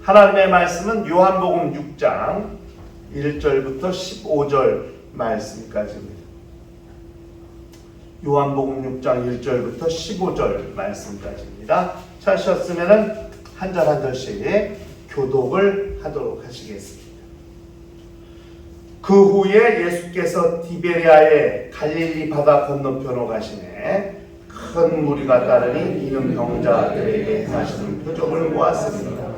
하나님의 말씀은 요한복음 6장 1절부터 15절 말씀까지입니다. 요한복음 6장 1절부터 15절 말씀까지입니다. 찾으셨으면 한 절 한 절씩 교독을 하도록 하시겠습니다. 그 후에 예수께서 디베리아의 갈릴리 바다 건너편으로 가시매 큰 무리가 따르니 이는 병자들에게 행하시는 표적을 보았습니다.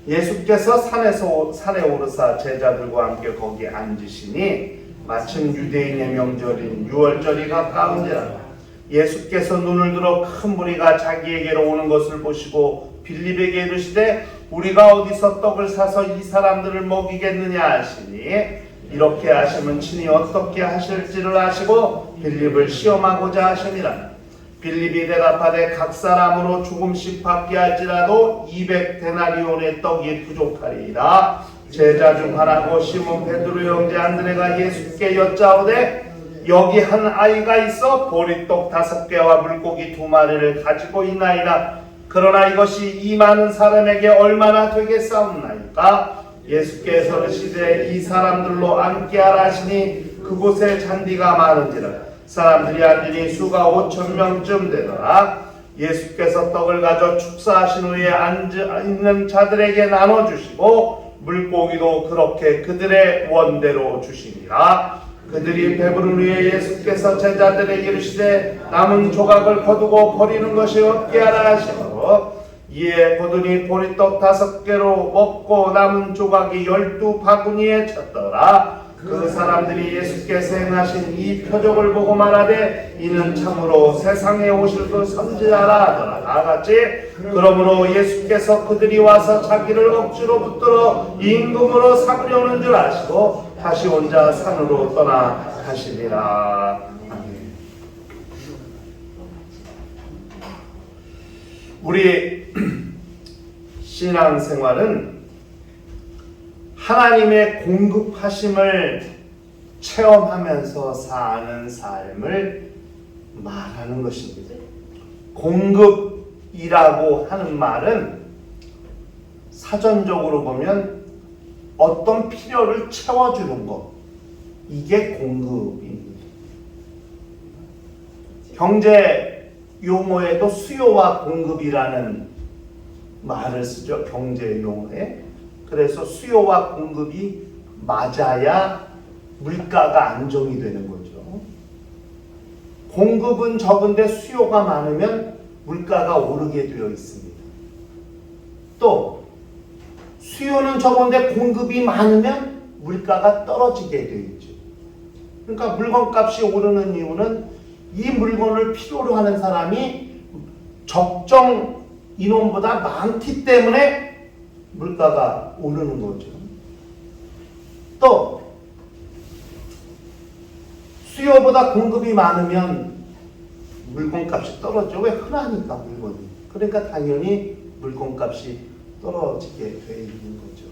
예수께서 산에 오르사 제자들과 함께 거기 앉으시니 마침 유대인의 명절인 유월절이 가까운지라. 예수께서 눈을 들어 큰 무리가 자기에게로 오는 것을 보시고 빌립에게 이르시되 우리가 어디서 떡을 사서 이 사람들을 먹이겠느냐 하시니 이렇게 하시면 친히 어떻게 하실지를 아시고 빌립을 시험하고자 하심이라. 빌립이 대답하되 각 사람으로 조금씩 받게 할지라도 200데나리온의 떡이 부족하리이다. 제자 중 하나고 시몬 베드로 형제 안드레가 예수께 여짜오되 여기 한 아이가 있어 보리떡 5개와 물고기 2마리를 가지고 있나이다. 그러나 이것이 이 많은 사람에게 얼마나 되겠사옵나이까? 예수께서 이르시되 이 사람들로 앉게 하라 하시니 그곳에 잔디가 많은지라. 사람들이 앉으니 수가 5,000명쯤 되더라. 예수께서 떡을 가져 축사하신 후에 앉아 있는 자들에게 나눠주시고 물고기도 그렇게 그들의 원대로 주시니라. 그들이 배부른 후에 예수께서 제자들에게 이르시되 남은 조각을 거두고 버리는 것이 없게 하라 하시고 이에 거두니 보리떡 5개로 먹고 남은 조각이 12바구니에 찼더라. 그 사람들이 예수께서 행하신 이 표적을 보고 말하되 이는 참으로 세상에 오실 그 선지자라 하더라. 다같이 그러므로 예수께서 그들이 와서 자기를 억지로 붙들어 임금으로 삼으려는 줄 아시고 다시 혼자 산으로 떠나 가시니라. 아멘. 우리 신앙생활은 하나님의 공급하심을 체험하면서 사는 삶을 말하는 것입니다. 공급이라고 하는 말은 사전적으로 보면 어떤 필요를 채워주는 것, 이게 공급입니다. 경제 용어에도 수요와 공급이라는 말을 쓰죠. 경제 용어에. 그래서 수요와 공급이 맞아야 물가가 안정이 되는 거죠. 공급은 적은데 수요가 많으면 물가가 오르게 되어 있습니다. 또 수요는 적은데 공급이 많으면 물가가 떨어지게 되어 있죠. 그러니까 물건값이 오르는 이유는 이 물건을 필요로 하는 사람이 적정 인원보다 많기 때문에 물가가 오르는 거죠. 또 수요보다 공급이 많으면 물건값이 떨어져. 왜? 흔하니까 물건이. 그러니까 당연히 물건값이 떨어지게 돼 있는 거죠.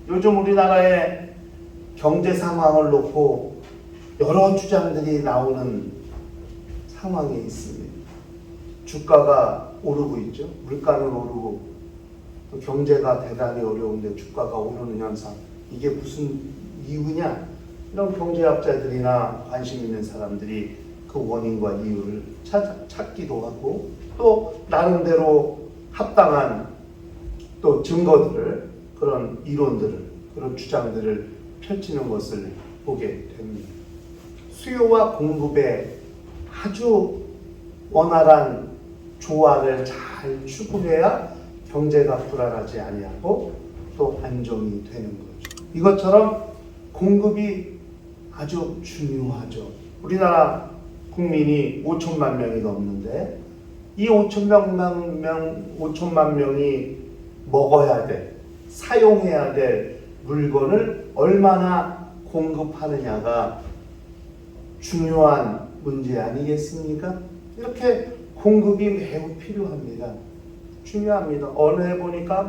요즘 우리나라의 경제 상황을 놓고 여러 주장들이 나오는 상황에 있습니다. 주가가 오르고 있죠. 물가는 오르고 또 경제가 대단히 어려운데 주가가 오르는 현상. 이게 무슨 이유냐? 이런 경제학자들이나 관심 있는 사람들이 그 원인과 이유를 찾기도 하고 또 나름대로 합당한 또 증거들을, 그런 이론들을, 그런 주장들을 펼치는 것을 보게 됩니다. 수요와 공급의 아주 원활한 조화를 잘 추구해야 경제가 불안하지 아니하고 또 안정이 되는 거죠. 이것처럼 공급이 아주 중요하죠. 우리나라 국민이 5천만 명이 넘는데 이 5천만 명이 먹어야 될, 사용해야 될 물건을 얼마나 공급하느냐가 중요한 문제 아니겠습니까? 이렇게 공급이 매우 필요합니다. 중요합니다. 어느 해 보니까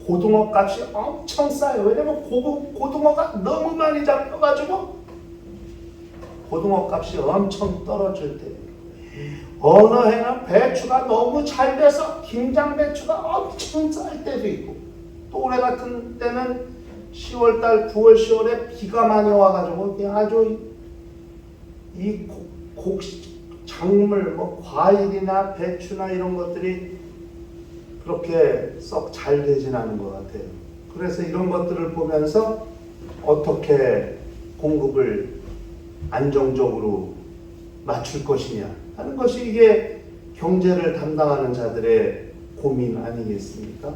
고등어 값이 엄청 싸요. 왜냐면 고등어가 너무 많이 잡혀가지고 고등어 값이 엄청 떨어질 때 어느 해는 배추가 너무 잘 돼서 김장 배추가 엄청 쌀 때도 있고, 또 올해 같은 때는 10월달, 9월, 10월에 비가 많이 와가지고 아주 이 작물, 과일이나 배추나 이런 것들이 그렇게 썩 잘 되진 않은 것 같아요. 그래서 이런 것들을 보면서 어떻게 공급을 안정적으로 맞출 것이냐 하는 것이 이게 경제를 담당하는 자들의 고민 아니겠습니까?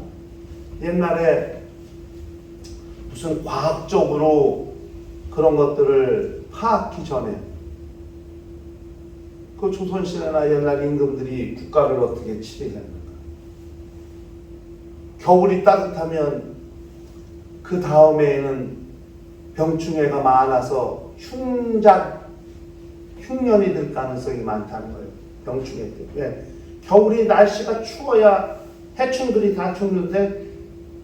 옛날에 무슨 과학적으로 그런 것들을 파악하기 전에 그 조선시대나 옛날 임금들이 국가를 어떻게 치르했는가? 겨울이 따뜻하면 그 다음에는 병충해가 많아서 흉년이 될 가능성이 많다는 거예요. 병충해 때문에. 겨울이 날씨가 추워야 해충들이 다 죽는데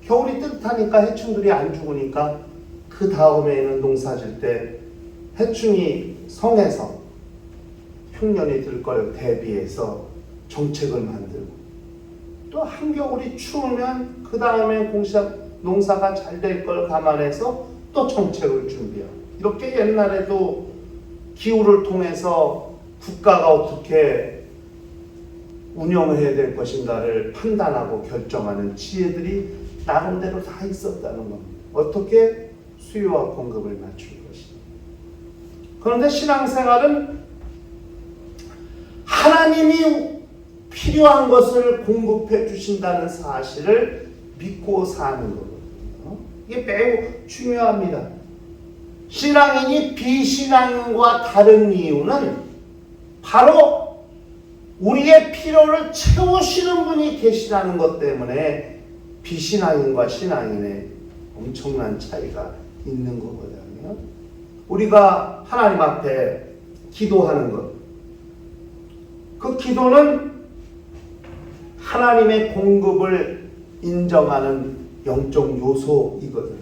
겨울이 뜨뜻하니까 해충들이 안 죽으니까 그 다음에는 농사질 때 해충이 성에서 흉년이 들 걸 대비해서 정책을 만들고, 또 한겨울이 추우면 그 다음에 농사가 잘 될 걸 감안해서 또 정책을 준비하고, 이렇게 옛날에도 기후를 통해서 국가가 어떻게 운영해야 될 것인가를 판단하고 결정하는 지혜들이 나름대로 다 있었다는 겁니다. 어떻게 수요와 공급을 맞출 것이냐. 그런데 신앙생활은 하나님이 필요한 것을 공급해 주신다는 사실을 믿고 사는 거거든요. 이게 매우 중요합니다. 신앙인이 비신앙인과 다른 이유는 바로 우리의 필요를 채우시는 분이 계시다는 것 때문에 비신앙인과 신앙인의 엄청난 차이가 있는 거거든요. 우리가 하나님 앞에 기도하는 것, 그 기도는 하나님의 공급을 인정하는 영적 요소이거든요.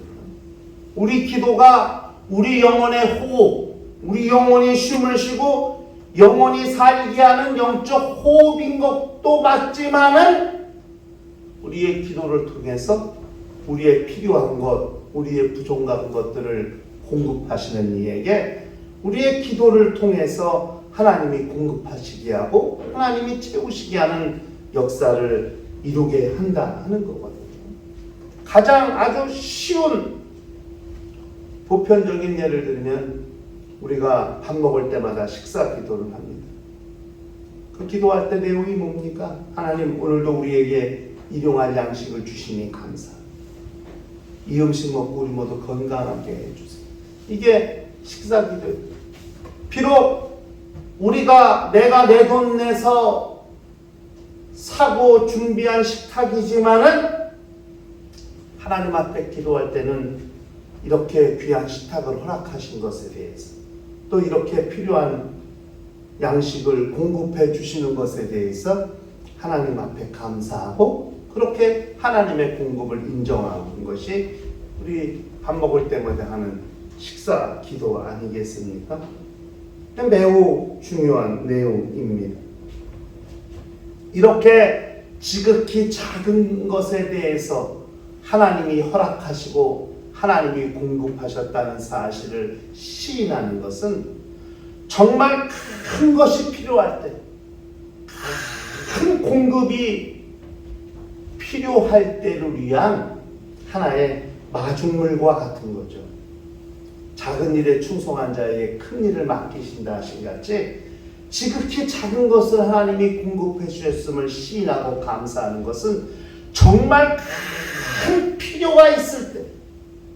우리 기도가 우리 영혼의 호흡, 우리 영혼이 쉼을 쉬고 영혼이 살게 하는 영적 호흡인 것도 맞지만은 우리의 기도를 통해서 우리의 필요한 것, 우리의 부족한 것들을 공급하시는 이에게 우리의 기도를 통해서 하나님이 공급하시게 하고 하나님이 채우시게 하는 역사를 이루게 한다 하는 거거든요. 가장 아주 쉬운 보편적인 예를 들면 우리가 밥 먹을 때마다 식사 기도를 합니다. 그 기도할 때 내용이 뭡니까? 하나님, 오늘도 우리에게 일용할 양식을 주시니 감사합니다. 이 음식 먹고 우리 모두 건강하게 해주세요. 이게 식사 기도입니다. 비록 내가 내 돈 내서 사고 준비한 식탁이지만은 하나님 앞에 기도할 때는 이렇게 귀한 식탁을 허락하신 것에 대해서, 또 이렇게 필요한 양식을 공급해 주시는 것에 대해서 하나님 앞에 감사하고 그렇게 하나님의 공급을 인정하는 것이 우리 밥 먹을 때마다 하는 식사 기도 아니겠습니까? 매우 중요한 내용입니다. 이렇게 지극히 작은 것에 대해서 하나님이 허락하시고 하나님이 공급하셨다는 사실을 시인하는 것은 정말 큰 것이 필요할 때, 큰 공급이 필요할 때를 위한 하나의 마중물과 같은 거죠. 작은 일에 충성한 자에게 큰 일을 맡기신다 하신 같이 지극히 작은 것을 하나님이 공급해 주셨음을 시인하고 감사하는 것은 정말 큰 필요가 있을 때,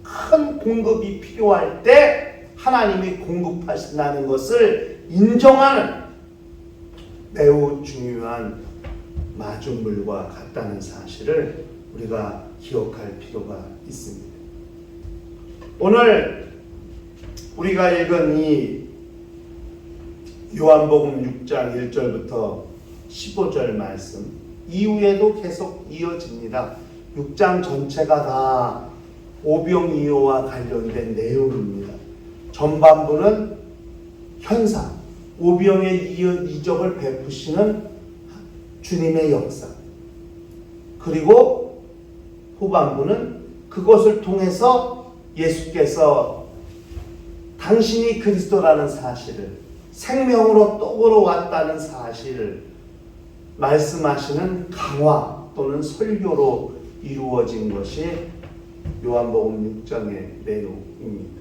큰 공급이 필요할 때 하나님이 공급하신다는 것을 인정하는 매우 중요한 마중물과 같다는 사실을 우리가 기억할 필요가 있습니다. 오늘 우리가 읽은 이 요한복음 6장 1절부터 15절 말씀 이후에도 계속 이어집니다. 6장 전체가 다 오병이어와 관련된 내용입니다. 전반부는 현상, 오병의 이적을 베푸시는 주님의 역사, 그리고 후반부는 그것을 통해서 예수께서 당신이 그리스도라는 사실을, 생명으로 떡으로 왔다는 사실을 말씀하시는 강화 또는 설교로 이루어진 것이 요한복음 6장의 내용입니다.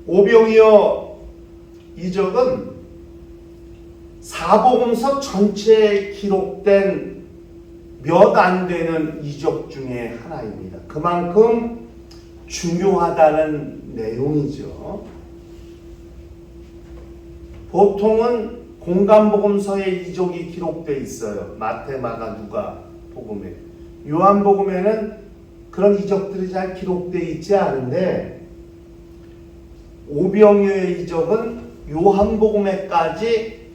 오병이어 이적은 사복음서 전체에 기록된 몇 안 되는 이적 중에 하나입니다. 그만큼 중요하다는 내용이죠. 보통은 공간복음서에 이적이 기록되어 있어요. 마태, 마가, 누가 복음에. 요한복음에는 그런 이적들이 잘 기록되어 있지 않은데 오병이어의 이적은 요한복음에까지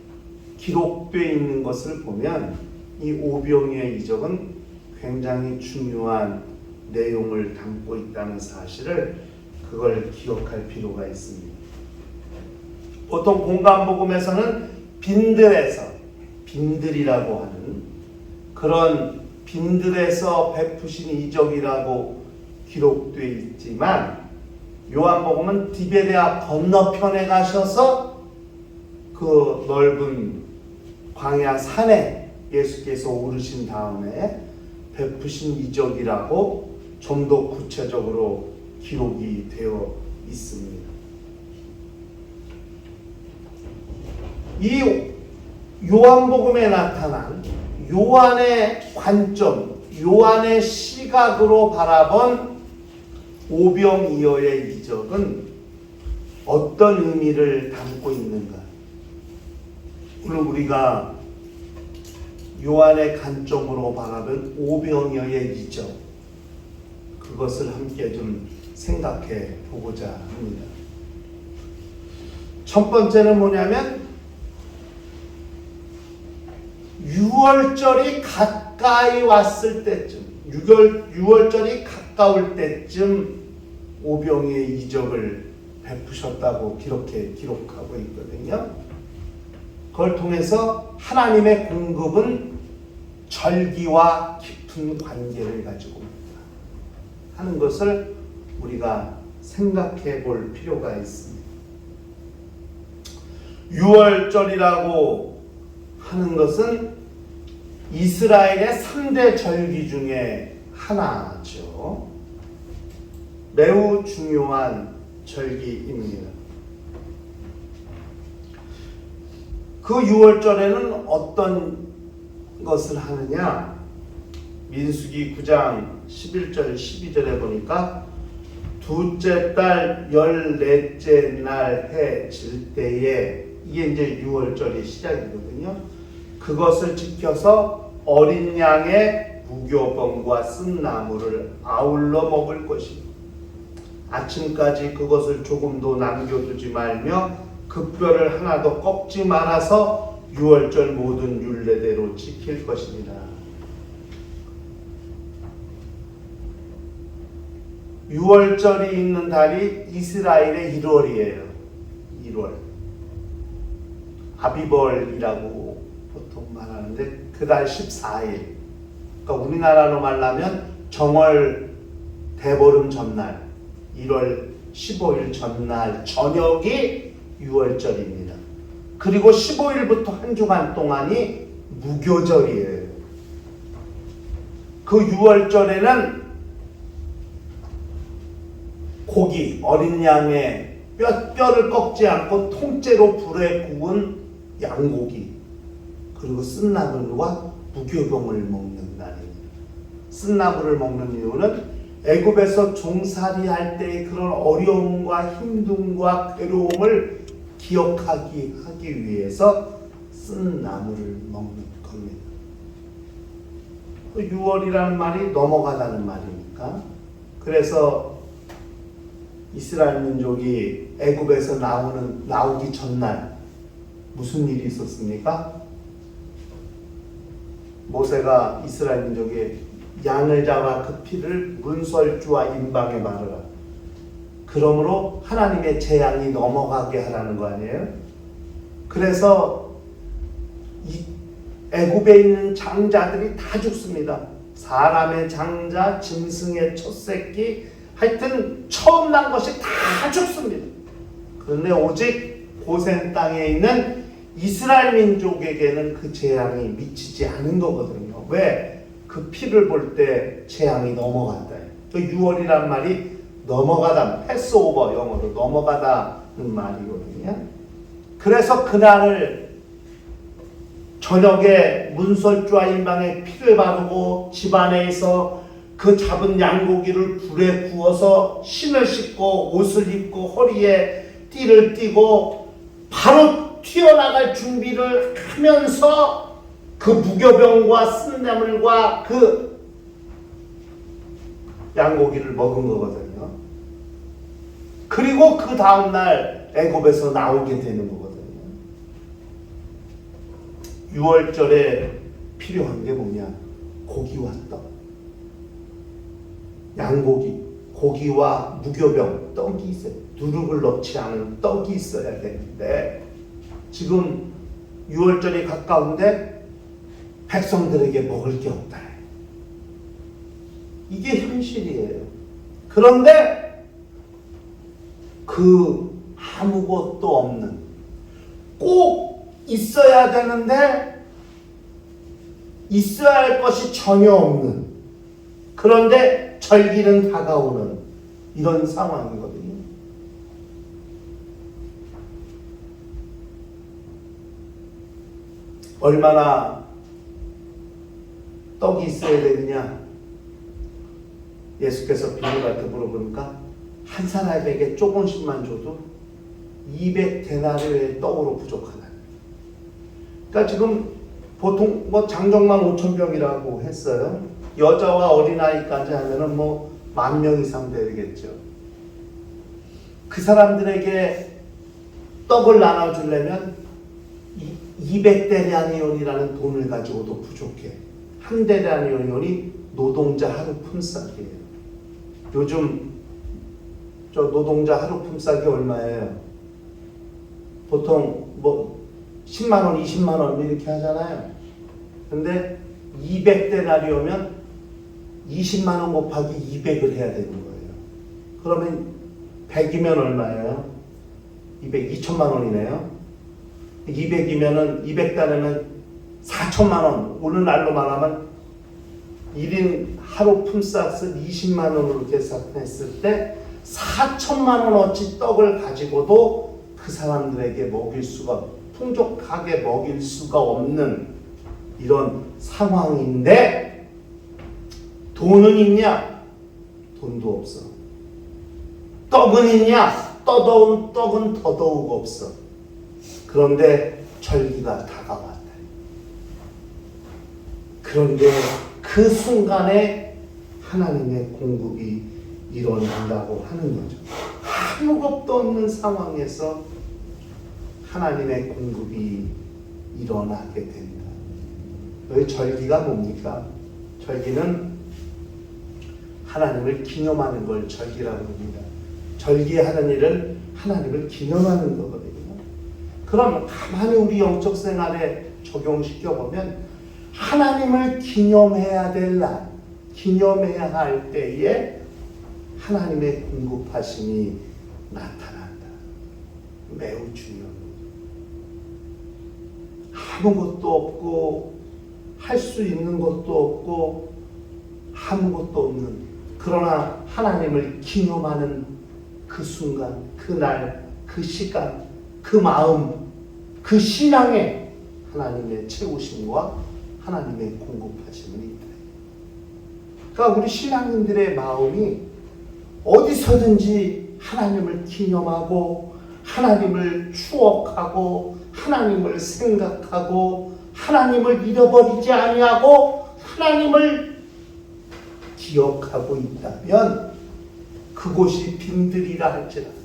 기록되어 있는 것을 보면 이 오병이어의 이적은 굉장히 중요한 내용을 담고 있다는 사실을 그걸 기억할 필요가 있습니다. 보통 공간복음에서는 빈들에서, 빈들이라고 하는 그런 빈들에서 베푸신 이적이라고 기록되어 있지만 요한복음은 디베레아 건너편에 가셔서 그 넓은 광야 산에 예수께서 오르신 다음에 베푸신 이적이라고 좀 더 구체적으로 기록이 되어 있습니다. 이 요한복음에 나타난 요한의 관점, 요한의 시각으로 바라본 오병이어의 이적은 어떤 의미를 담고 있는가? 오늘 우리가 요한의 관점으로 바라본 오병이어의 이적, 그것을 함께 좀 생각해 보고자 합니다. 첫 번째는 뭐냐면 유월절이 가까이 왔을 때쯤, 6월절이 가까울 때쯤 오병이의 이적을 베푸셨다고 기록하고 있거든요. 그걸 통해서 하나님의 공급은 절기와 깊은 관계를 가지고 있다 하는 것을 우리가 생각해 볼 필요가 있습니다. 유월절이라고 하는 것은 이스라엘의 3대 절기 중에 하나죠. 매우 중요한 절기입니다. 그 6월절에는 어떤 것을 하느냐? 민수기 9장 11절 12절에 보니까 둘째 달 14째 날 해 질 때에, 이게 이제 6월절의 시작이거든요. 그것을 지켜서 어린 양의 무교병과 쓴 나물을 아울러 먹을 것이고 아침까지 그것을 조금도 남겨두지 말며 그 뼈를 하나도 꺾지 말아서 6월절 모든 율례대로 지킬 것입니다. 6월절이 있는 달이 이스라엘의 1월이에요. 1월. 아비벌이라고 보통 말하는데 그 달 14일. 그러니까 우리나라로 말하면 정월 대보름 전날, 1월 15일 전날 저녁이 6월절입니다. 그리고 15일부터 한 주간 동안이 무교절이에요. 그 6월절에는 고기, 어린 양의 뼈를 꺾지 않고 통째로 불에 구운 양고기, 그리고 쓴나물과 무교병을 먹는 날입니다. 쓴나물을 먹는 이유는 애굽에서 종살이할 때의 그런 어려움과 힘듦과 괴로움을 기억하기 위해서 쓴나물을 먹는 겁니다. 6월이라는 말이 넘어가다는 말이니까. 그래서 이스라엘 민족이 애굽에서 나오기 전날 무슨 일이 있었습니까? 모세가 이스라엘 민족에 양을 잡아 그 피를 문설주와 임방에 바르라. 그러므로 하나님의 재앙이 넘어가게 하라는 거 아니에요? 그래서 이 애굽에 있는 장자들이 다 죽습니다. 사람의 장자, 짐승의 첫 새끼, 하여튼 처음 난 것이 다 죽습니다. 그런데 오직 고센 땅에 있는 이스라엘 민족에게는 그 재앙이 미치지 않은 거거든요. 왜? 그 피를 볼 때 재앙이 넘어간다. 그 6월이란 말이 넘어가다, 패스오버 영어로 넘어가다는 말이거든요. 그래서 그날을 저녁에 문설주와 인방에 피를 바르고 집안에서 그 잡은 양고기를 불에 구워서 신을 신고 옷을 입고 허리에 띠를 띠고 바로 튀어나갈 준비를 하면서 그 무교병과 쓴나물과 그 양고기를 먹은 거거든요. 그리고 그 다음날 애굽에서 나오게 되는 거거든요. 6월절에 필요한 게 뭐냐? 고기와 떡. 양고기, 고기와 무교병, 떡이 있어요. 누룩을 넣지 않은 떡이 있어야 되는데 지금 6월절이 가까운데 백성들에게 먹을 게 없다. 이게 현실이에요. 그런데 그 아무것도 없는, 꼭 있어야 되는데 있어야 할 것이 전혀 없는, 그런데 절기는 다가오는 이런 상황이거든요. 얼마나 떡이 있어야 되느냐? 예수께서 비유할 때 물어보니까 한 사람에게 조금씩만 줘도 200데나리오의 떡으로 부족하다. 그러니까 지금 보통 장정만 5,000병이라고 했어요. 여자와 어린아이까지 하면은 10,000명 이상 되겠죠. 그 사람들에게 떡을 나눠주려면 200데나리온이라는 돈을 가지고도 부족해. 한 데나리온이 노동자 하루 품삯이에요. 요즘 저 노동자 하루 품삯이 얼마예요? 보통 10만 원, 20만 원 이렇게 하잖아요. 근데 200데나리오면 20만 원 곱하기 200을 해야 되는 거예요. 그러면 100이면 얼마예요? 2,000만 원이네요. 200이면은 200달러면 4천만 원. 오늘날로 말하면 1인 하루 품삯을 20만 원으로 계산했을 때 4천만 원어치 떡을 가지고도 그 사람들에게 먹일 수가, 풍족하게 먹일 수가 없는 이런 상황인데 돈은 있냐? 돈도 없어. 떡은 있냐? 떡은 더더욱 없어. 그런데 절기가 다가왔다. 그런데 그 순간에 하나님의 공급이 일어난다고 하는 거죠. 아무것도 없는 상황에서 하나님의 공급이 일어나게 된다. 여기 절기가 뭡니까? 절기는 하나님을 기념하는 걸 절기라고 합니다. 절기하는 일은 하나님을 기념하는 거거든요. 그럼 가만히 우리 영적 생활에 적용시켜보면 하나님을 기념해야 될 날, 기념해야 할 때에 하나님의 공급하심이 나타난다. 매우 중요합니다. 아무것도 없고 할 수 있는 것도 없고 아무것도 없는, 그러나 하나님을 기념하는 그 순간, 그 날, 그 시간, 그 마음, 그 신앙에 하나님의 채우심과 하나님의 공급하심이 있다. 그러니까 우리 신앙인들의 마음이 어디서든지 하나님을 기념하고 하나님을 추억하고 하나님을 생각하고 하나님을 잃어버리지 아니하고 하나님을 기억하고 있다면 그곳이 빈들이라 할지라도,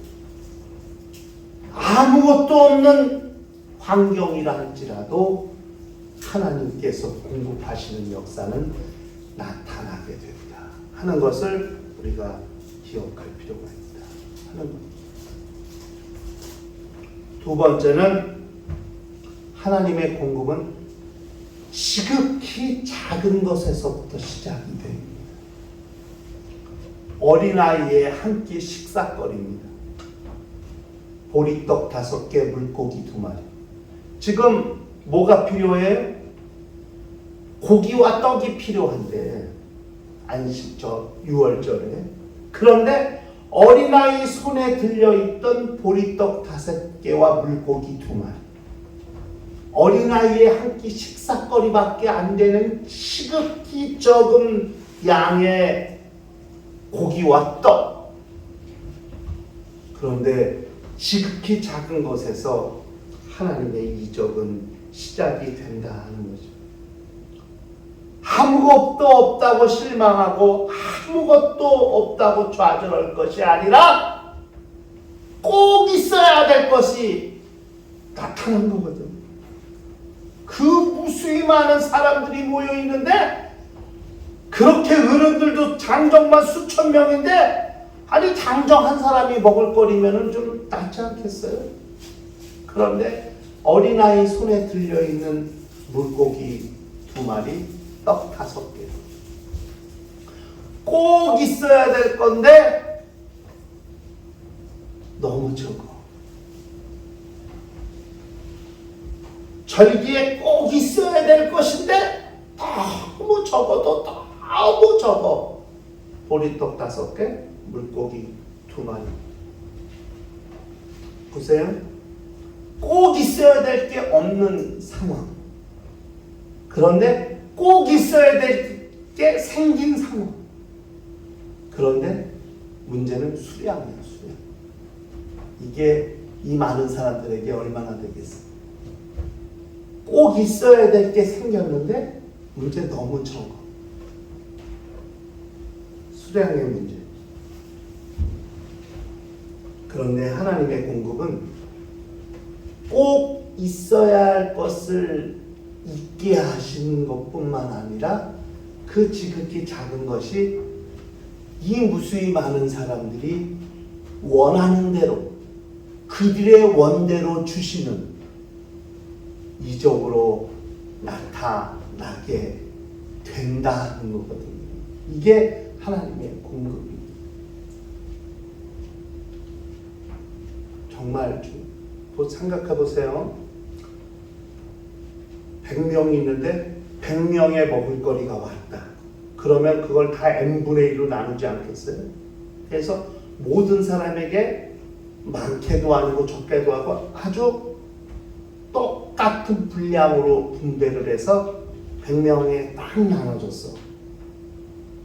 아무것도 없는 환경이라 할지라도 하나님께서 공급하시는 역사는 나타나게 된다 하는 것을 우리가 기억할 필요가 있다 하는 것. 두 번째는 하나님의 공급은 지극히 작은 것에서부터 시작이 됩니다. 어린아이의 한 끼 식사거리입니다. 보리떡 5개, 물고기 2마리. 지금 뭐가 필요해요? 고기와 떡이 필요한데, 유월절에. 그런데 어린아이 손에 들려있던 보리떡 5개와 물고기 2마리. 어린아이의 한 끼 식사거리밖에 안 되는 지극히 적은 양의 고기와 떡. 그런데 지극히 작은 것에서 하나님의 이적은 시작이 된다는 거죠. 아무것도 없다고 실망하고 아무것도 없다고 좌절할 것이 아니라 꼭 있어야 될 것이 나타난 거거든. 그 무수히 많은 사람들이 모여 있는데 그렇게 어른들도 장정만 수천 명인데 아니 장정 한 사람이 먹을 거리면은 좀 낫지 않겠어요? 그런데 어린아이 손에 들려있는 물고기 2마리, 떡 5개. 꼭 있어야 될 건데 너무 적어. 절기에 꼭 있어야 될 것인데 너무 적어도 너무 적어. 보리떡 5개, 물고기 2마리. 보세요. 꼭 있어야 될 게 없는 상황. 그런데 꼭 있어야 될 게 생긴 상황. 그런데 문제는 수량이야, 수량. 이게 이 많은 사람들에게 얼마나 되겠어? 꼭 있어야 될 게 생겼는데 문제 너무 적어. 수량의 문제. 그런데 하나님의 공급은 꼭 있어야 할 것을 있게 하시는 것뿐만 아니라 그 지극히 작은 것이 이 무수히 많은 사람들이 원하는 대로 그들의 원대로 주시는 이적으로 나타나게 된다는 거거든요. 이게 하나님의 공급입니다. 정말 생각해 보세요. 100명이 있는데 100명의 먹을거리가 왔다. 그러면 그걸 다 n분의 1로 나누지 않겠어요? 그래서 모든 사람에게 많게도 아니고 적게도 하고 아주 똑같은 분량으로 분배를 해서 100명에 딱 나눠줬어.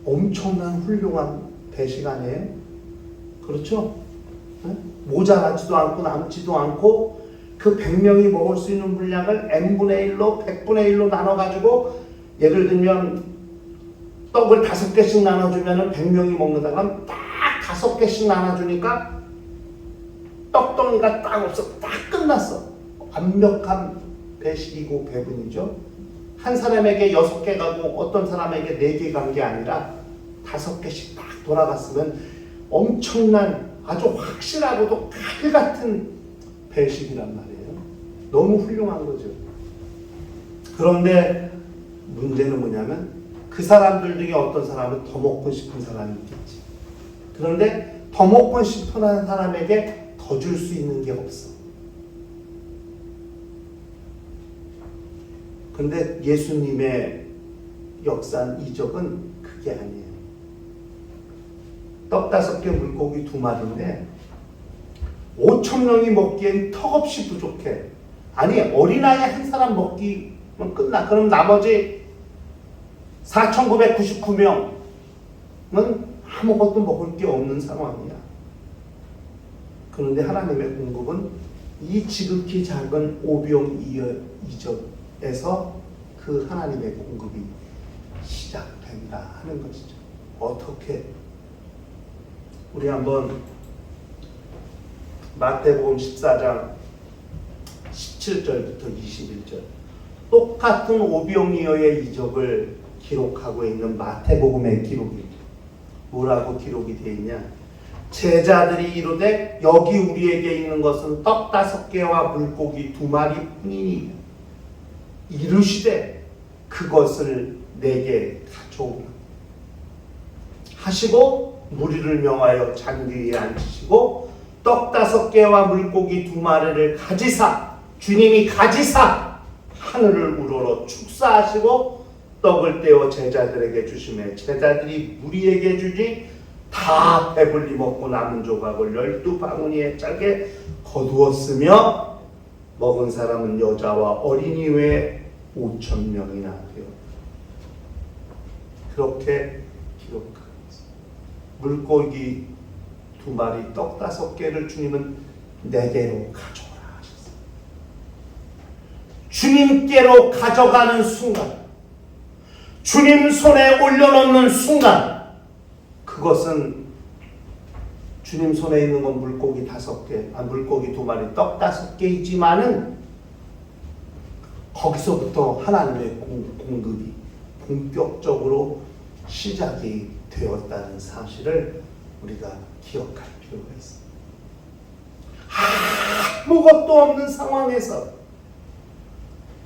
엄청난 훌륭한 배식 아니에요? 그렇죠? 네? 모자라지도 않고 남지도 않고 그 100명이 먹을 수 있는 분량을 n분의 1로 100분의 1로 나눠가지고 예를 들면 떡을 5개씩 나눠주면 100명이 먹는다 그러면 딱 5개씩 나눠주니까 떡덩이가 딱 없어. 딱 끝났어. 완벽한 배식이고 배분이죠. 한 사람에게 6개 가고 어떤 사람에게 4개 간 게 아니라 5개씩 딱 돌아갔으면 엄청난 아주 확실하고도 칼 같은 배식이란 말이에요. 너무 훌륭한 거죠. 그런데 문제는 뭐냐면 그 사람들 중에 어떤 사람은 더 먹고 싶은 사람이 있겠지. 그런데 더 먹고 싶은 사람에게 더 줄 수 있는 게 없어. 그런데 예수님의 역사한 이적은 그게 아니에요. 떡 5개, 물고기 2마리인데 5,000명이 먹기엔 턱없이 부족해. 아니 어린아이 한 사람 먹기면 끝나. 그럼 나머지 4,999명은 아무것도 먹을 게 없는 상황이야. 그런데 하나님의 공급은 이 지극히 작은 오병 이적에서 그 하나님의 공급이 시작된다 하는 것이죠. 어떻게? 우리 한번 마태복음 14장 17절부터 21절 똑같은 오병이어의 이적을 기록하고 있는 마태복음의 기록입니다. 뭐라고 기록이 되어 있냐? 제자들이 이르되 여기 우리에게 있는 것은 떡 5개와 물고기 2마리뿐이니 이르시되 그것을 내게 가져오라 하시고 무리를 명하여 잔디 위에 앉히시고 떡 5개와 물고기 2마리를 가지사 주님이 가지사 하늘을 우러러 축사하시고 떡을 떼어 제자들에게 주시매 제자들이 무리에게 주지 다 배불리 먹고 남은 조각을 12바구니에 짜게 거두었으며 먹은 사람은 여자와 어린이 외에 5,000명이나 되었다. 그렇게 기록하고 있습니다. 물고기 2마리, 떡 5개를 주님은 4개로 가져오라 하셨어요. 주님께로 가져가는 순간, 주님 손에 올려놓는 순간, 그것은 주님 손에 있는 건 물고기 5개, 물고기 2마리, 떡 5개이지만은 거기서부터 하나님의 공급이 본격적으로 시작이 되었다는 사실을 우리가 기억할 필요가 있습니다. 아무것도 없는 상황에서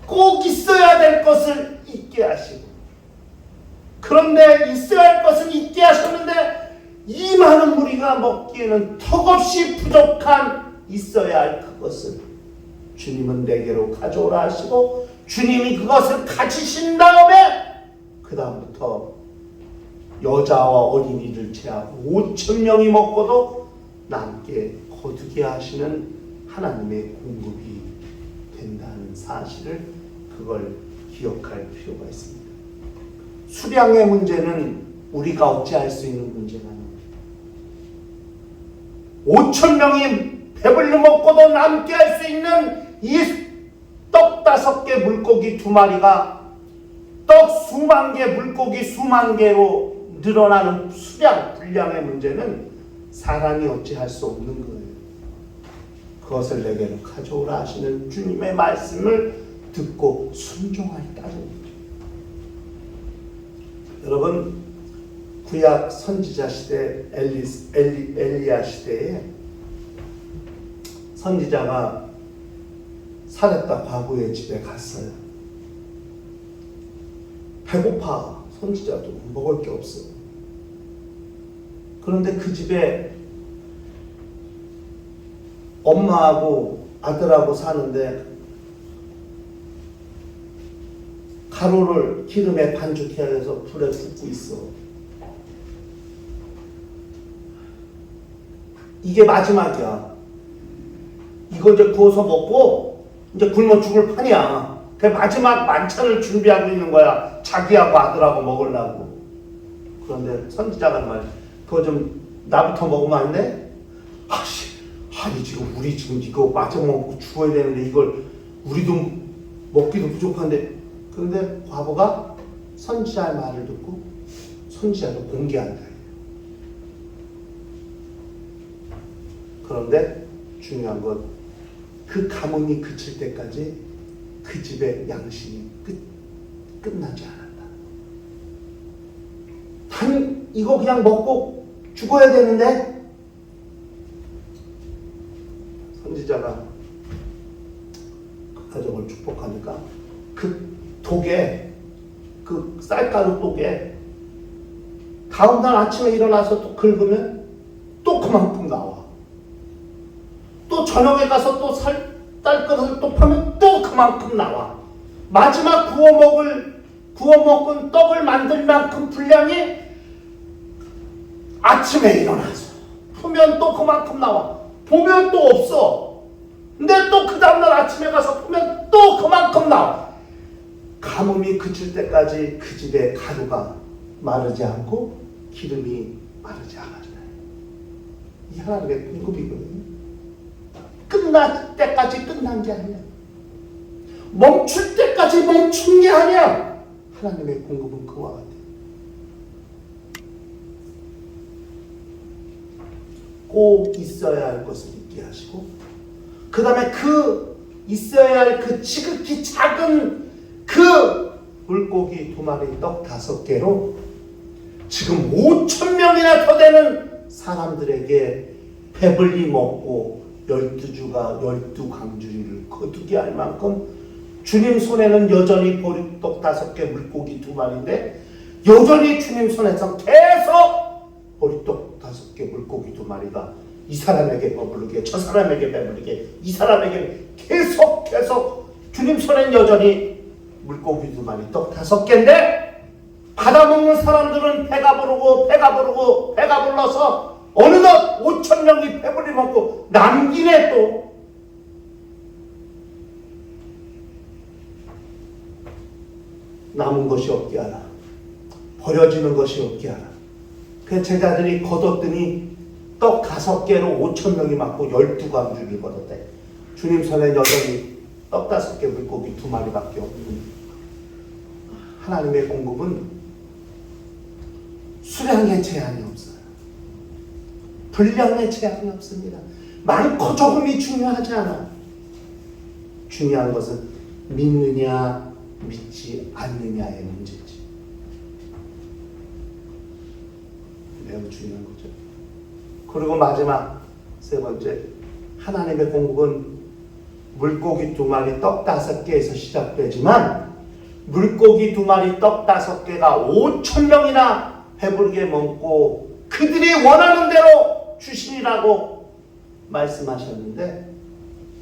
꼭 있어야 될 것을 있게 하시고 그런데 있어야 할 것은 있게 하셨는데 이 많은 무리가 먹기에는 턱없이 부족한 있어야 할 그것을 주님은 내게로 가져오라 하시고 주님이 그것을 가지신 다음에 그 다음부터 여자와 어린이를 제하고 5,000명이 먹고도 남게 거두게 하시는 하나님의 공급이 된다는 사실을 그걸 기억할 필요가 있습니다. 수량의 문제는 우리가 어찌할 수 있는 문제가 아닙니다. 5,000명이 배불리 먹고도 남게 할 수 있는 이 떡 5개 물고기 2마리가 떡 수만 개 물고기 수만 개로 늘어나는 수량 분량의 문제는 사람이 어찌할 수 없는 거예요. 그것을 내게로 가져오라 하시는 주님의 말씀을 듣고 순종할 따름이죠. 여러분 구약 선지자 시대 엘리야 시대에 선지자가 사렙다 과부의 집에 갔어요. 배고파. 선지자도 먹을 게 없어. 그런데 그 집에 엄마하고 아들하고 사는데 가루를 기름에 반죽해야 해서 불에 굽고 있어. 이게 마지막이야. 이거 이제 구워서 먹고 이제 굶어 죽을 판이야. 그 마지막 만찬을 준비하고 있는 거야. 자기하고 아들하고 먹으려고. 그런데 선지자가 말, 그거 좀 나부터 먹으면 안 돼? 아니 지금 우리 지금 이거 마저 먹고 죽어야 되는데 이걸 우리도 먹기도 부족한데. 그런데 과부가 선지자의 말을 듣고 선지자를 공개한다. 그런데 중요한 건 그 가뭄이 그칠 때까지 그 집의 양식이 끝나지 않았다. 단 이거 그냥 먹고 죽어야 되는데 선지자가 그 가정을 축복하니까 그 독에 그 쌀가루 독에 다음날 아침에 일어나서 또 긁으면 또 그만큼 나와. 또 저녁에 가서 또 쌀가루를 또 파면 또 그만큼 나와. 마지막 구워 먹은 떡을 만들 만큼 분량이 아침에 일어나서 보면 또 그만큼 나와. 보면 또 없어. 근데 또 그 다음날 아침에 가서 보면 또 그만큼 나와. 가뭄이 그칠 때까지 그 집에 가루가 마르지 않고 기름이 마르지 않았다. 이 하나님의 공급이거든요. 끝날 때까지 끝난 게 아니야. 멈출 때까지 멈춘 게 아니야. 하나님의 공급은 그와 같아요. 꼭 있어야 할 것을 있게 하시고 그 다음에 그 있어야 할 그 지극히 작은 그 물고기 2마리 떡 5개로 지금 5,000명이나 더 되는 사람들에게 배불리 먹고 12주가 12광주리를 거두게 할 만큼 주님 손에는 여전히 보리떡 5개 물고기 2마리인데 여전히 주님 손에서 계속 보리떡 5개 물고기 2마리가 이 사람에게 배부르게 저 사람에게 배부르게 이 사람에게 계속 주님 손엔 여전히 물고기 2마리 떡 5개인데 받아먹는 사람들은 배가 불러서 어느덧 5,000명이 배불리 먹고 남기네. 또 남은 것이 없게 하라. 버려지는 것이 없게 하라. 그 제자들이 거뒀더니 떡 5개로 5,000명이 맞고 12광주를 거뒀대. 주님 손에 여전히 떡 5개 물고기 2마리밖에 없는 하나님의 공급은 수량의 제한이 없어요. 분량의 제한이 없습니다. 많고 적음이 중요하지 않아. 중요한 것은 믿느냐 믿지 않느냐의 문제지. 매우 중요한 거죠. 그리고 마지막 3번째, 하나님의 공급은 물고기 2마리 떡 5개에서 시작되지만 물고기 2마리 떡 5개가 5,000명이나 배부르게 먹고 그들이 원하는 대로 주시리라고 말씀하셨는데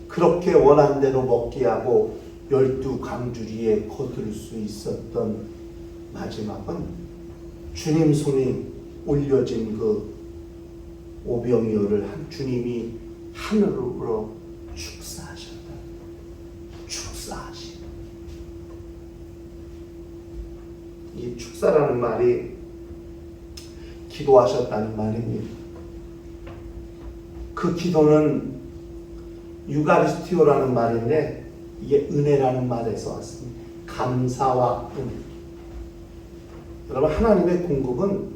그렇게 원하는 대로 먹게 하고 12광주리에 거둘 수 있었던 마지막은 주님 손이 올려진 그 오병이어를 주님이 하늘로 축사하셨다. 축사하시. 이 축사라는 말이 기도하셨다는 말입니다. 그 기도는 유가리스티오라는 말인데 이게 은혜라는 말에서 왔습니다. 감사와 은혜. 여러분, 하나님의 공급은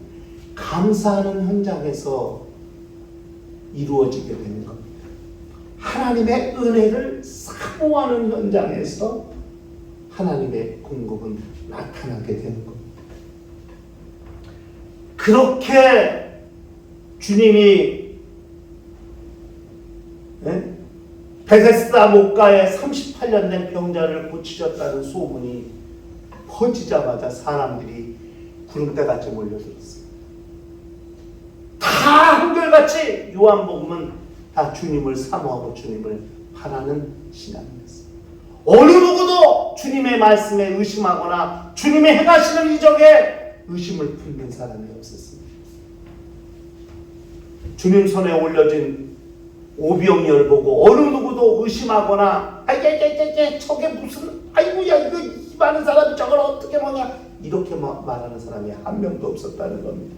감사하는 현장에서 이루어지게 되는 겁니다. 하나님의 은혜를 사모하는 현장에서 하나님의 공급은 나타나게 되는 겁니다. 그렇게 주님이 베데스다 목가에 38년 된 병자를 고치셨다는 소문이 퍼지자마자 사람들이 구름대같이 몰려들었어요. 다 한결같이 요한복음은 다 주님을 사모하고 주님을 바라는 신앙이었어요. 어느 누구도 주님의 말씀에 의심하거나 주님의 행하시는 이적에 의심을 품는 사람이 없었습니다. 주님 손에 올려진 오병이어를 보고 어느 누구도 의심하거나 저게 무슨 아이고야 이거 이 많은 사람이 저걸 어떻게 먹냐 이렇게 말하는 사람이 한 명도 없었다는 겁니다.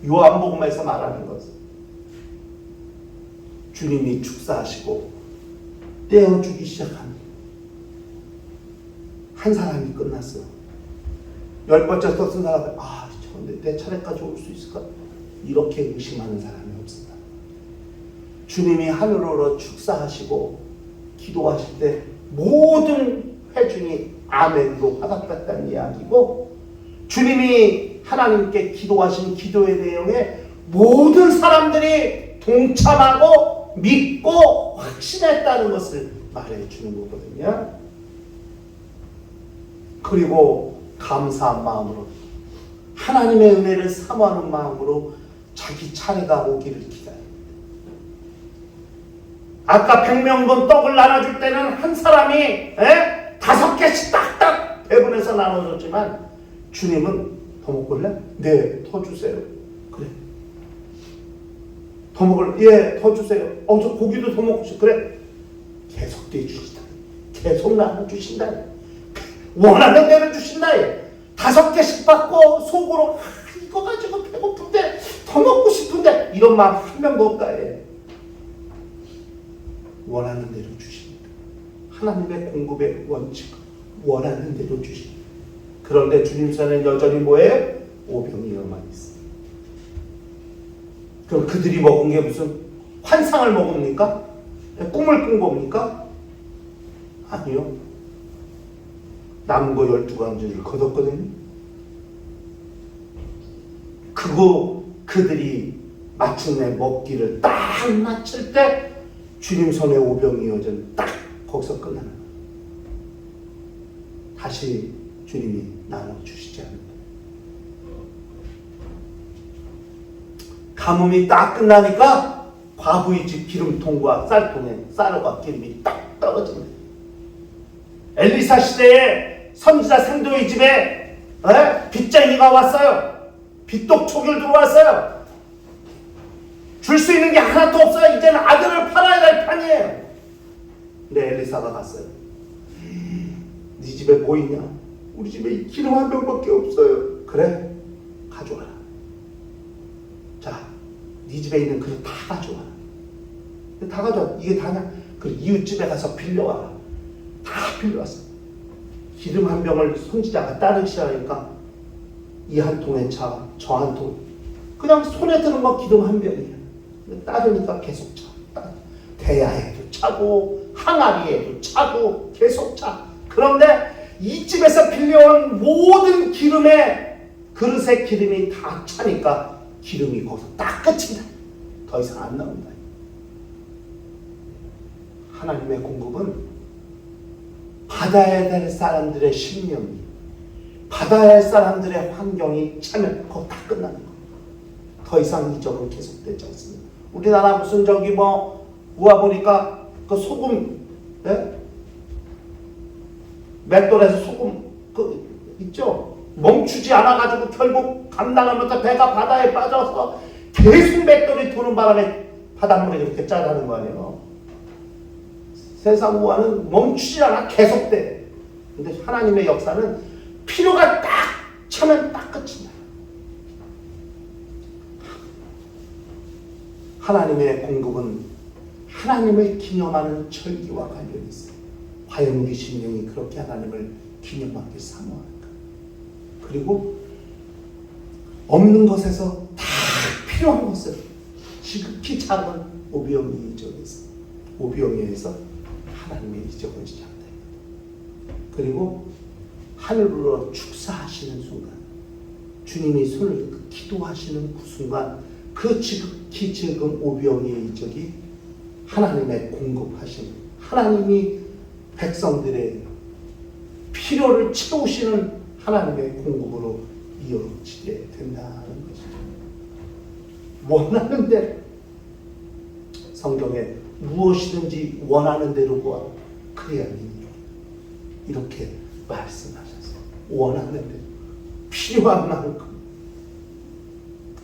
요한복음에서 말하는 것은 주님이 축사하시고 떼어주기 시작합니다. 한 사람이 끝났어요. 10번째 썼은 사람은 내 차례까지 올 수 있을까? 이렇게 의심하는 사람이 없습니다. 주님이 하늘으로 축사하시고 기도하실 때 모든 회중이 아멘으로 화답했다는 이야기고 주님이 하나님께 기도하신 기도의 내용에 모든 사람들이 동참하고 믿고 확신했다는 것을 말해주는 거거든요. 그리고 감사한 마음으로 하나님의 은혜를 사모하는 마음으로 자기 차례가 오기를 기다립니다. 아까 100명분 떡을 나눠줄 때는 한 사람이 5개씩 딱딱 배분해서 나눠줬지만 주님은 더 먹을래? 네, 더 주세요. 그래. 더 먹을? 예, 더 주세요. 저 고기도 더 먹고 싶어. 그래. 계속 떼주신다. 계속 나눠주신다. 원하는 대로 주신다. 5개씩 받고 속으로 이거 가지고 배고픈데 더 먹고 싶은데 이런 마음 한 명도 없다. 원하는 대로 주십니다. 하나님의 공급의 원칙 원하는 대로 주십니다. 그런데 주님 손에는 여전히 뭐예요? 오병이어만 있어요. 그럼 그들이 먹은 게 무슨 환상을 먹습니까? 꿈을 꾼 겁니까? 아니요. 남은 거 12광주를 거뒀거든요. 그들이 마침내 먹기를 딱 마칠 때 주님 손에 오병이 어전 딱 거기서 끝나는 거예요. 다시 주님이 나눠주시지 않는다. 가뭄이 딱 끝나니까 과부의 집 기름통과 쌀통에 쌀과 기름이 딱 떨어집니다. 엘리사 시대에 선지자 생도의 집에 빚쟁이가 왔어요. 빚독촉을 들어왔어요. 줄 수 있는 게 하나도 없어요. 이제는 아들을 팔아야 될 판이에요. 근데 엘리사가 갔어요. 네 집에 뭐 있냐? 우리 집에 기름 한 병밖에 없어요. 그래? 가져와라. 자, 네 집에 있는 그릇 다 가져와. 다 가져와. 이게 다냐? 그 이웃집에 가서 빌려와라. 다 빌려왔어. 기름 한 병을 선지자가 따르시라니까 이 한 통에 차, 저 한 통. 그냥 손에 드는 거 기름 한 병이에요. 따르니까 계속 차. 대야에도 차고 항아리에도 차고 계속 차. 그런데 이 집에서 빌려온 모든 기름에 그릇에 기름이 다 차니까 기름이 거기서 딱 끝입니다. 더 이상 안 나온다. 하나님의 공급은 받아야 될 사람들의 신념이, 받아야 할 사람들의 환경이 차면 그거 다 끝나는 거예요. 더 이상 이적은 계속되지 않습니다. 우리나라 무슨 저기 뭐 모아보니까 그 소금, 맷돌에서 소금 그 있죠? 멈추지 않아가지고 결국 감당하면서 배가 바다에 빠져서 계속 맷돌이 도는 바람에 바닷물이 이렇게 짜다는 거 아니에요. 세상 우화는 멈추지 않아 계속돼. 근데 하나님의 역사는 필요가 딱 차면 딱 끝입니다. 하나님의 공급은 하나님을 기념하는 절기와 관련이 있어요. 과연 우리 심령이 그렇게 하나님을 기념하기 사모할까? 그리고 없는 것에서 다 필요한 것을 지극히 작은 오병이의 이적에서, 오병이에서 하나님의 이적을 시작됩니다. 그리고 하늘으로 축사하시는 순간, 주님이 손을 기도하시는 그 순간, 그 지극히 적은 오병이의 이적이 하나님의 공급하신, 하나님이 백성들의 필요를 채우시는 하나님의 공급으로 이어지게 된다는 것이죠. 원하는 대로, 성경에 무엇이든지 원하는 대로 구하라. 그래야니 이렇게 말씀하셨어요. 원하는 대로, 필요한 만큼.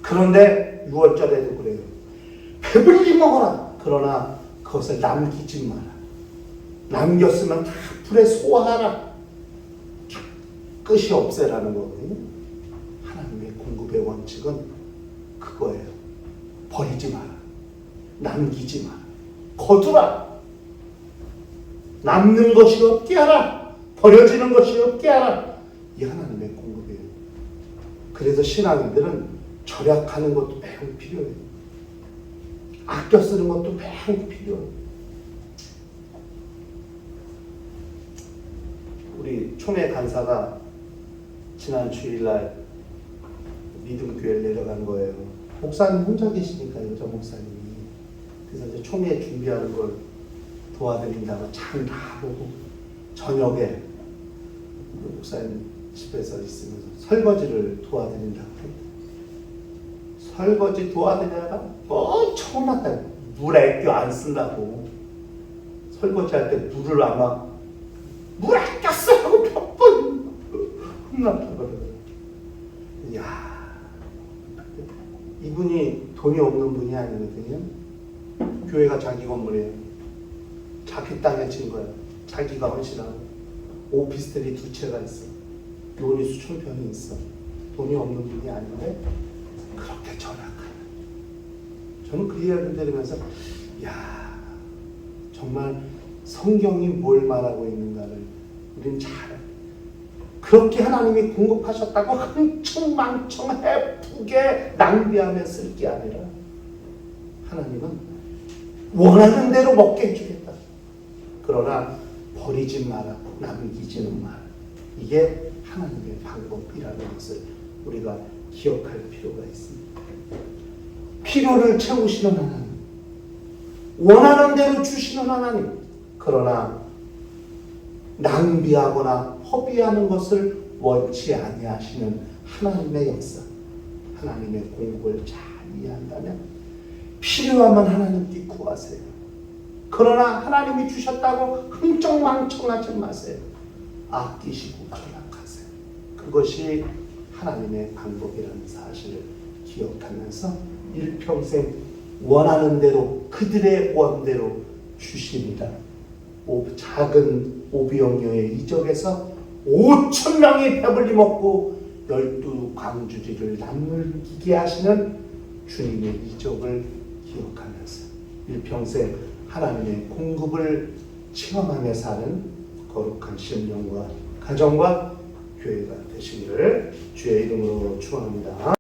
그런데 6월절에도 그래요. 배불리 먹어라. 그러나 그것을 남기지 마라. 남겼으면 다 불에 소화하라. 끝이 없애라는 거거든요. 하나님의 공급의 원칙은 그거예요. 버리지 마라. 남기지 마라. 거두라. 남는 것이 없게 하라. 버려지는 것이 없게 하라. 이 하나님의 공급이에요. 그래서 신앙인들은 절약하는 것도 매우 필요해요. 아껴 쓰는 것도 매우 필요해요. 우리 총회 간사가 지난 주일날 믿음교회를 내려간 거예요. 목사님 혼자 계시니까, 여자 목사님이. 그래서 이제 총회 준비하는 걸 도와드린다고 참 다 보고 저녁에 목사님 집에서 있으면서 설거지를 도와드린다고 했는데, 설거지 도와드리다가 처음 왔다. 물 아껴 안 쓴다고. 설거지할 때 물을 아마 물 아껴 쓰라고 몇 번 혼났다고 그러더라고요. 이야, 이분이 돈이 없는 분이 아니거든요. 교회가 자기 건물이에요. 자기 땅에 진 거예요. 자기가 헌신하고. 오피스텔이 2채가 있어. 논이 수천 평이 있어. 돈이 없는 분이 아닌데 그렇게 절약하는. 저는 그 이야기를 들으면서 야, 정말 성경이 뭘 말하고 있는가를 우리는 잘 그렇게 하나님이 공급하셨다고 흥청망청 해프게 낭비하며 쓸 게 아니라 하나님은 원하는 대로 먹게 해주겠다. 그러나 버리지 마라. 남기지는 마라. 이게 하나님의 방법이라는 것을 우리가 기억할 필요가 있습니다. 필요를 채우시는 하나님, 원하는 대로 주시는 하나님, 그러나 낭비하거나 허비하는 것을 원치 아니하시는 하나님의 역사, 하나님의 공급을 잘 이해한다면 필요하면 하나님께 구하세요. 그러나 하나님이 주셨다고 흥청망청하지 마세요. 아끼시고 전락하세요. 그것이 하나님의 방법이라는 사실을 기억하면서 일평생 원하는 대로 그들의 원대로 주십니다. 작은 오비영녀의 이적에서 5,000명이 배불리 먹고 12광주리를 남기게 하시는 주님의 이적을 기억하면서 일평생 하나님의 공급을 체험하며 사는 거룩한 심령과 가정과 교회가 되시기를 주의 이름으로 축원합니다.